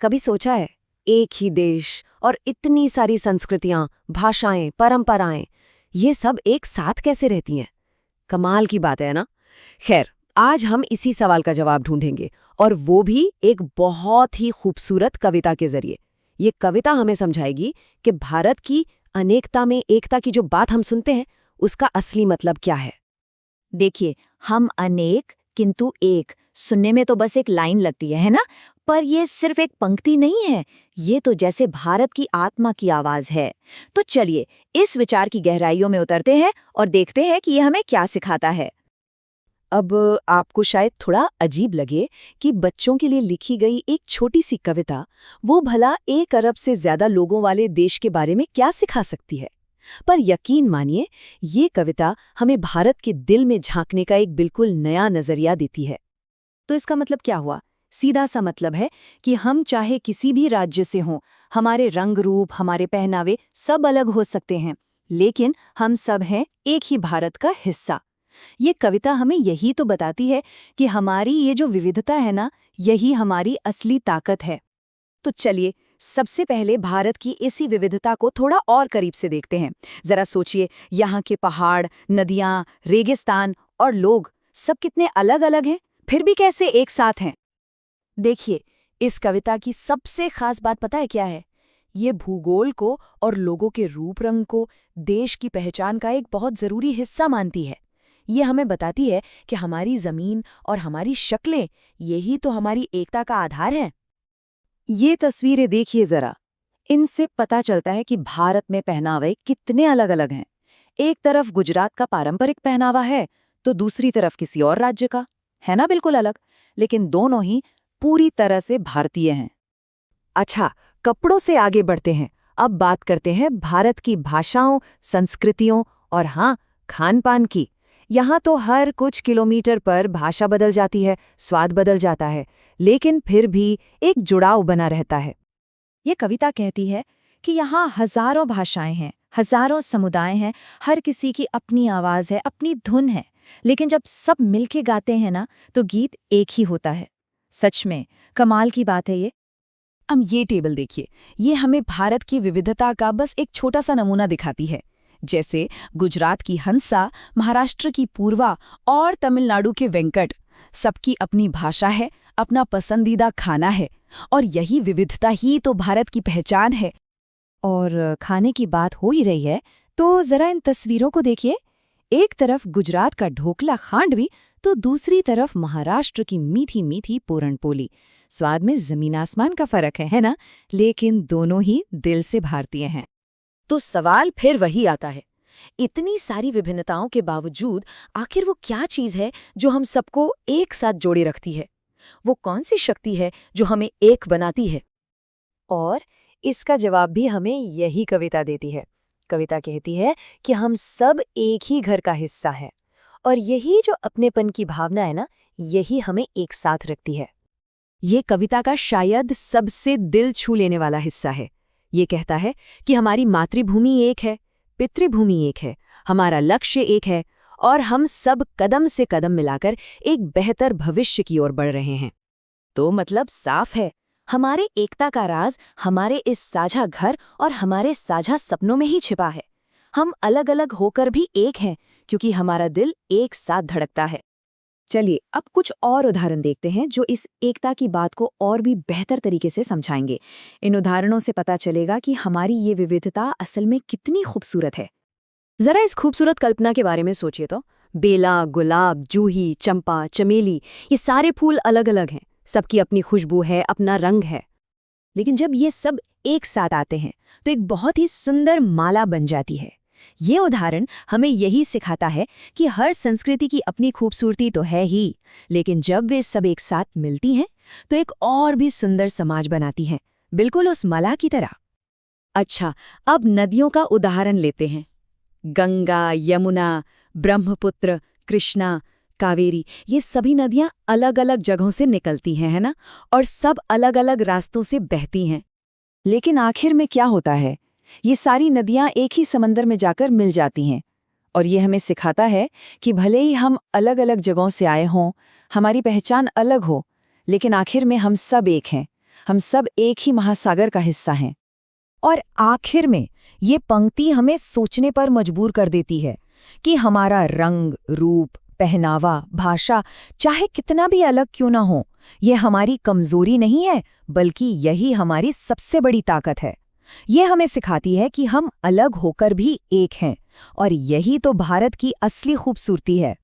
कभी सोचा है, एक ही देश और इतनी सारी संस्कृतियां, भाषाएं, परंपराएं, ये सब एक साथ कैसे रहती हैं? कमाल की बात है ना। खैर, आज हम इसी सवाल का जवाब ढूंढेंगे, और वो भी एक बहुत ही खूबसूरत कविता के जरिए। ये कविता हमें समझाएगी कि भारत की अनेकता में एकता की जो बात हम सुनते हैं, उसका असली मतलब क्या है। देखिए, हम अनेक किंतु एक सुनने में तो बस एक लाइन लगती है ना? पर ये सिर्फ एक पंक्ति नहीं है, ये तो जैसे भारत की आत्मा की आवाज है। तो चलिए इस विचार की गहराइयों में उतरते हैं और देखते हैं कि ये हमें क्या सिखाता है। अब आपको शायद थोड़ा अजीब लगे कि बच्चों के लिए लिखी गई एक छोटी सी कविता, वो भला 1 अरब से ज्यादा लोगों वाले देश के बारे में क्या सिखा सकती है। पर यकीन मानिए, ये कविता हमें भारत के दिल में झांकने का एक बिल्कुल नया नजरिया देती है। तो इसका मतलब क्या हुआ? सीधा सा मतलब है कि हम चाहे किसी भी राज्य से हों, हमारे रंग रूप, हमारे पहनावे सब अलग हो सकते हैं, लेकिन हम सब हैं एक ही भारत का हिस्सा। ये कविता हमें यही तो बताती है कि हमारी ये जो विविधता है ना, यही हमारी असली ताकत है। तो चलिए सबसे पहले भारत की इसी विविधता को थोड़ा और करीब से देखते हैं। जरा सोचिए, यहाँ के पहाड़, नदियाँ, रेगिस्तान और लोग सब कितने अलग अलग हैं, फिर भी कैसे एक साथ हैं। देखिए, इस कविता की सबसे खास बात पता है क्या है? ये भूगोल को और लोगों के रूप रंग को देश की पहचान का एक बहुत जरूरी हिस्सा मानती है। ये हमें बताती है कि हमारी जमीन और हमारी शक्लें, यही तो हमारी एकता का आधार है। ये तस्वीरें देखिए जरा, इनसे पता चलता है कि भारत में पहनावे कितने अलग अलग हैं। एक तरफ गुजरात का पारंपरिक पहनावा है, तो दूसरी तरफ किसी और राज्य का, है ना, बिल्कुल अलग, लेकिन दोनों ही पूरी तरह से भारतीय हैं। अच्छा, कपड़ों से आगे बढ़ते हैं। अब बात करते हैं भारत की भाषाओं, संस्कृतियों और हाँ, खान पान की। यहाँ तो हर कुछ किलोमीटर पर भाषा बदल जाती है, स्वाद बदल जाता है, लेकिन फिर भी एक जुड़ाव बना रहता है। ये कविता कहती है कि यहाँ हजारों भाषाएं हैं, हजारों समुदाय हैं, हर किसी की अपनी आवाज है, अपनी धुन है, लेकिन जब सब मिलके गाते हैं ना, तो गीत एक ही होता है। सच में कमाल की बात है ये। अब ये टेबल देखिए, ये हमें भारत की विविधता का बस एक छोटा सा नमूना दिखाती है। जैसे गुजरात की हंसा, महाराष्ट्र की पूर्वा और तमिलनाडु के वेंकट, सबकी अपनी भाषा है, अपना पसंदीदा खाना है, और यही विविधता ही तो भारत की पहचान है। और खाने की बात हो ही रही है, तो जरा इन तस्वीरों को देखिए। एक तरफ गुजरात का ढोकला खांडवी, तो दूसरी तरफ महाराष्ट्र की मीठी मीठी पूरनपोली। स्वाद में जमीन आसमान का फर्क है ना? लेकिन दोनों ही दिल से भारतीय हैं। तो सवाल फिर वही आता है, इतनी सारी विभिन्नताओं के बावजूद आखिर वो क्या चीज है जो हम सबको एक साथ जोड़े रखती है? वो कौन सी शक्ति है जो हमें एक बनाती है? और इसका जवाब भी हमें यही कविता देती है। कविता कहती है कि हम सब एक ही घर का हिस्सा है, और यही जो अपनेपन की भावना है ना, यही हमें एक साथ रखती है। ये कविता का शायद सबसे दिल छू लेने वाला हिस्सा है। ये कहता है कि हमारी मातृभूमि एक है, पितृभूमि एक है, हमारा लक्ष्य एक है, और हम सब कदम से कदम मिलाकर एक बेहतर भविष्य की ओर बढ़ रहे हैं। तो मतलब साफ है, हमारे एकता का राज हमारे इस साझा घर और हमारे साझा सपनों में ही छिपा है। हम अलग अलग होकर भी एक हैं, क्योंकि हमारा दिल एक साथ धड़कता है। चलिए अब कुछ और उदाहरण देखते हैं जो इस एकता की बात को और भी बेहतर तरीके से समझाएंगे। इन उदाहरणों से पता चलेगा कि हमारी ये विविधता असल में कितनी खूबसूरत है। जरा इस खूबसूरत कल्पना के बारे में सोचिए तो। बेला, गुलाब, जूही, चंपा, चमेली, ये सारे फूल अलग अलग हैं, सबकी अपनी खुशबू है, अपना रंग है। लेकिन जब ये सब एक साथ आते हैं तो एक बहुत ही सुंदर माला बन जाती है। ये उदाहरण हमें यही सिखाता है कि हर संस्कृति की अपनी खूबसूरती तो है ही, लेकिन जब वे सब एक साथ मिलती हैं तो एक और भी सुंदर समाज बनाती हैं, बिल्कुल उस माला की तरह। अच्छा, अब नदियों का उदाहरण लेते हैं। गंगा, यमुना, ब्रह्मपुत्र, कृष्णा, कावेरी, ये सभी नदियां अलग अलग जगहों से निकलती हैं, है ना? और सब अलग अलग रास्तों से बहती हैं। लेकिन आखिर में क्या होता है? ये सारी नदियां एक ही समंदर में जाकर मिल जाती हैं, और ये हमें सिखाता है कि भले ही हम अलग अलग जगहों से आए हों, हमारी पहचान अलग हो, लेकिन आखिर में हम सब एक हैं। हम सब एक ही महासागर का हिस्सा हैं। और आखिर में ये पंक्ति हमें सोचने पर मजबूर कर देती है कि हमारा रंग, रूप, पहनावा, भाषा चाहे कितना भी अलग क्यों ना हो, ये हमारी कमजोरी नहीं है, बल्कि यही हमारी सबसे बड़ी ताकत है। ये हमें सिखाती है कि हम अलग होकर भी एक हैं, और यही तो भारत की असली खूबसूरती है।